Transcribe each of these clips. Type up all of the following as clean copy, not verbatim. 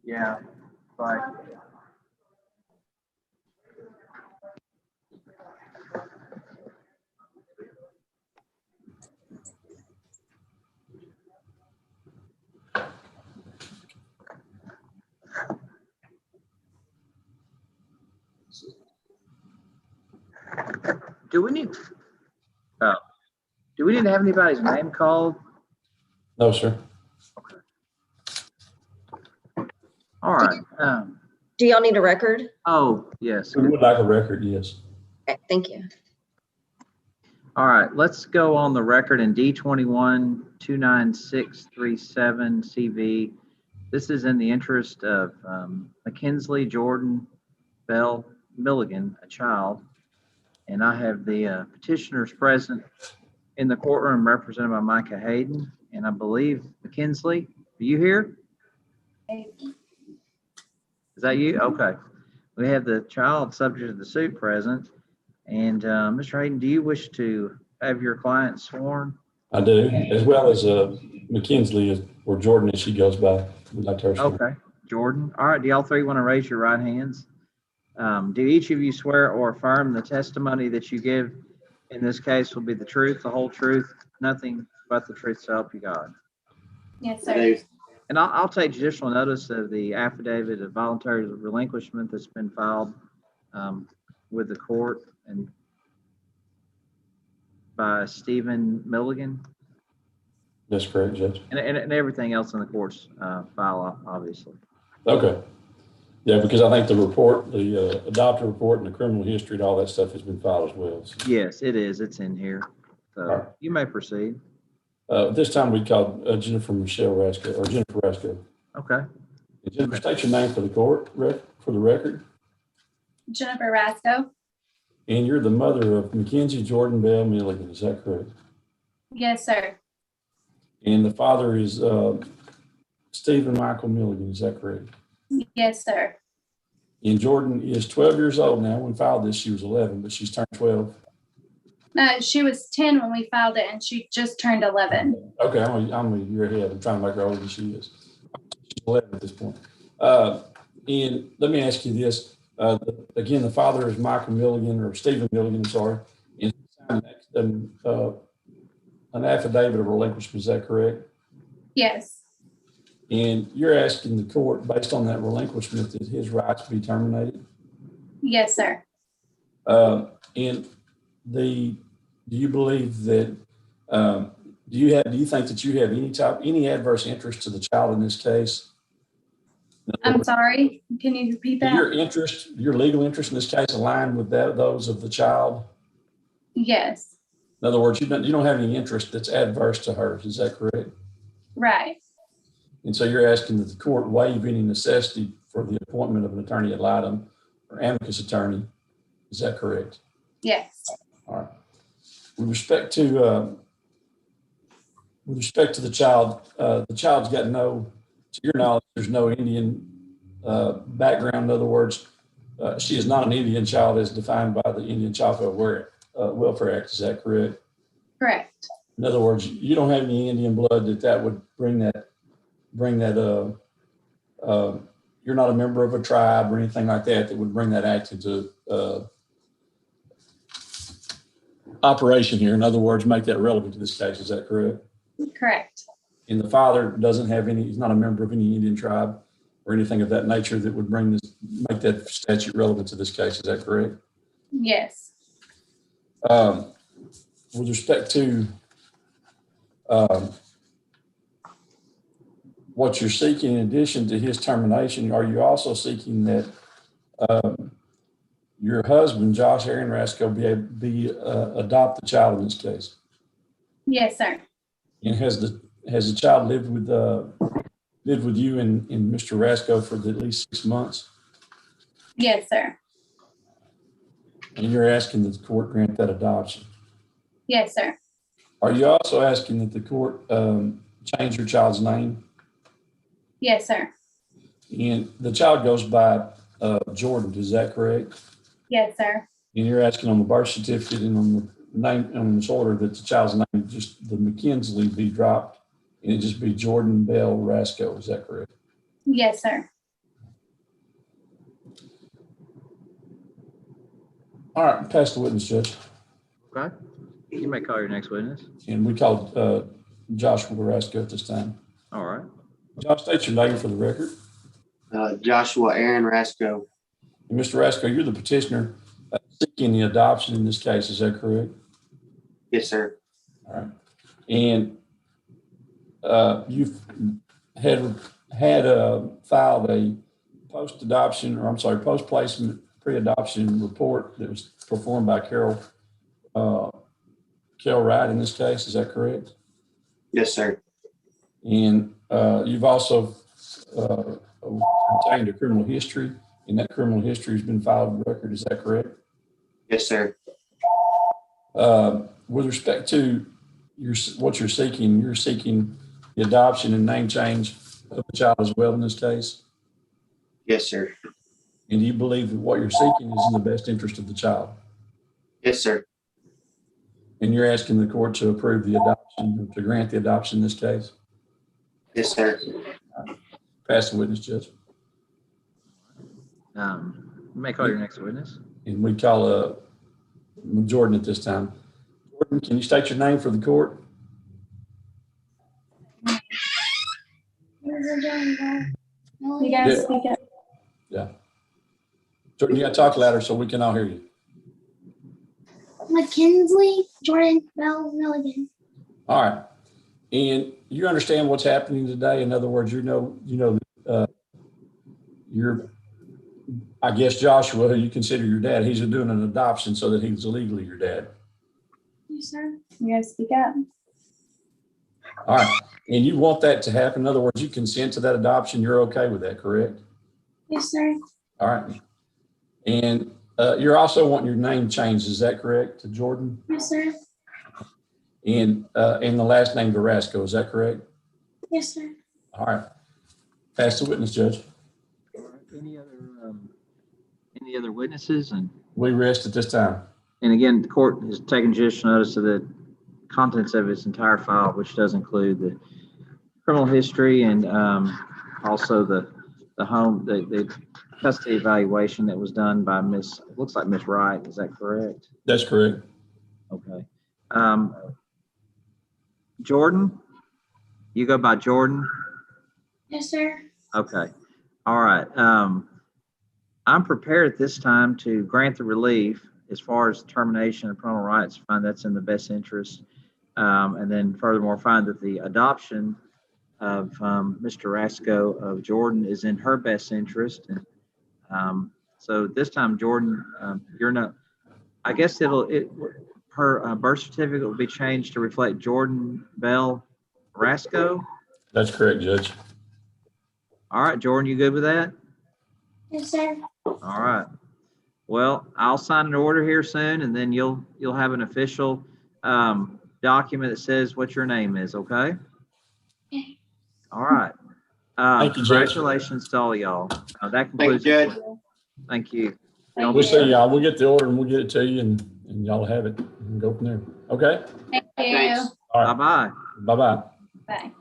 Yeah, like. Do we need? Oh, do we need to have anybody's name called? No, sir. All right. Do y'all need a record? Oh, yes. We would like a record, yes. Okay, thank you. All right, let's go on the record in D21-29637 CV. This is in the interest of Mackenzie Jordan Bell Milligan, a child. And I have the petitioners present in the courtroom represented by Micah Hayden. And I believe, Mackenzie, are you here? Is that you? Okay. We have the child subject to the suit present. And Mr. Hayden, do you wish to have your client sworn? I do, as well as Mackenzie, or Jordan as she goes by. We'd like her sworn. Okay. Jordan. All right. Do y'all three want to raise your right hands? Do each of you swear or affirm the testimony that you give in this case will be the truth, the whole truth, nothing but the truth, so help you God? Yes, sir. And I'll take judicial notice of the affidavit of voluntary relinquishment that's been filed with the court and by Stephen Milligan. That's correct, Judge. And everything else in the court's file, obviously. Okay. Yeah, because I think the report, the adopted report and the criminal history and all that stuff has been filed as well. So. Yes, it is. It's in here. So right. You may proceed. This time we called Jennifer Michelle Rasco, or Jennifer Rasco. Okay. And Jennifer, state your name for the court, for the record. Jennifer Rasco. And you're the mother of Mackenzie Jordan Bell Milligan, is that correct? Yes, sir. And the father is Stephen Michael Milligan, is that correct? Yes, sir. And Jordan is 12 years old now. When we filed this, she was 11, but she's turned 12. She was 10 when we filed it, and she just turned 11. Okay, I'm a year ahead. I'm trying to make her older than she is. She's 11 at this point. And let me ask you this. Again, the father is Michael Milligan, or Stephen Milligan, sorry. And an affidavit of relinquishment, is that correct? Yes. And you're asking the court, based on that relinquishment, that his rights be terminated? Yes, sir. And do you believe that, do you think that you have any adverse interest to the child in this case? I'm sorry, can you repeat that? Your legal interest in this case align with those of the child? Yes. In other words, you don't have any interest that's adverse to hers, is that correct? Right. And so you're asking that the court waive any necessity for the appointment of an attorney ad litem or amicus attorney. Is that correct? Yes. All right. With respect to the child's got to your knowledge, there's no Indian background. In other words, she is not an Indian child as defined by the Indian Child Welfare Act. Is that correct? Correct. In other words, you don't have any Indian blood that would bring that you're not a member of a tribe or anything like that would bring that act into operation here. In other words, make that relevant to this case. Is that correct? Correct. And the father he's not a member of any Indian tribe or anything of that nature that would make that statute relevant to this case. Is that correct? Yes. With respect to what you're seeking, in addition to his termination, are you also seeking that your husband, Josh Aaron Rasco, adopt the child in this case? Yes, sir. And has the child lived with you and Mr. Rasco for at least 6 months? Yes, sir. And you're asking that the court grant that adoption? Yes, sir. Are you also asking that the court change your child's name? Yes, sir. And the child goes by Jordan, is that correct? Yes, sir. And you're asking on the birth certificate and on name in this order that the child's name, just the McKinsley be dropped and it just be Jordan Bell Rasco. Is that correct? Yes, sir. All right, pass the witness, Judge. Okay. You may call your next witness. And we called Joshua Rasco at this time. All right. Josh, state your name for the record. Joshua Aaron Rasco. And Mr. Rasco, you're the petitioner seeking the adoption in this case. Is that correct? Yes, sir. All right. And you've had filed a post-placement pre-adoption report that was performed by Carol Wright in this case. Is that correct? Yes, sir. And you've also obtained a criminal history, and that criminal history has been filed with record. Is that correct? Yes, sir. With respect to what you're seeking the adoption and name change of the child as well in this case. Yes, sir. And do you believe that what you're seeking is in the best interest of the child? Yes, sir. And you're asking the court to approve the adoption, to grant the adoption in this case? Yes, sir. Pass the witness, Judge. You may call your next witness. And we call Jordan at this time. Jordan, can you state your name for the court? You guys Yeah. speak up. Yeah. Jordan, you got to talk louder so we can all hear you. McKinsley, Jordan, Bell, Milligan. All right. And you understand what's happening today? In other words, I guess Joshua, who you consider your dad, he's doing an adoption so that he's legally your dad. Yes, sir. You guys speak up. All right. And you want that to happen. In other words, you consent to that adoption. You're okay with that, correct? Yes, sir. All right. And you're also wanting your name changed. Is that correct, to Jordan? Yes, sir. And the last name Carrasco. Is that correct? Yes, sir. All right. Pass the witness, Judge. All right. Any other witnesses? We rest at this time. And again, the court has taken judicial notice of the contents of its entire file, which does include the criminal history and also the custody evaluation that was done by looks like Miss Wright. Is that correct? That's correct. Okay. Jordan, you go by Jordan? Yes, sir. Okay. All right. I'm prepared at this time to grant the relief as far as termination of parental rights, find that's in the best interest. And then furthermore, find that the adoption of Mr. Rasco of Jordan is in her best interest. And so this time, Jordan, you're not, I guess her birth certificate will be changed to reflect Jordan Bell Rasco. That's correct, Judge. All right, Jordan, you good with that? Yes, sir. All right. Well, I'll sign an order here soon, and then you'll have an official document that says what your name is. Okay. Okay. All right. Thank you, Judge. Congratulations to all y'all. That Thank you, concludes. Judge. Thank you. Thank We'll you. see y'all. We'll get the order and we'll get it to you and y'all have it and go from there. Okay. Thank you. Thanks. All right. Bye-bye. Bye-bye. Bye.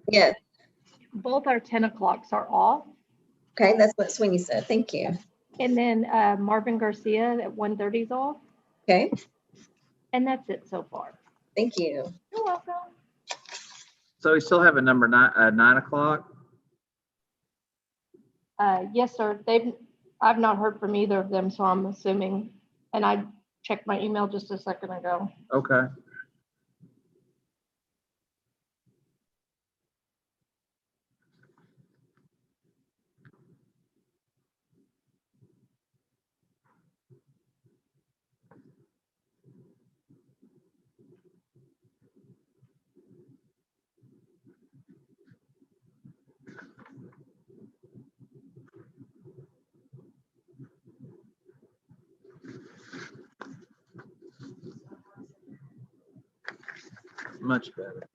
Yes. Both our 10 o'clocks are off. Okay, that's what Sweeney said. Thank you. And then Marvin Garcia at 1:30 is off. Okay, And that's it so far. thank you. You're welcome. So we still have a number 9 o'clock. Yes, sir. I've not heard from either of them, so I'm assuming, and I checked my email just a second ago. Okay. much better.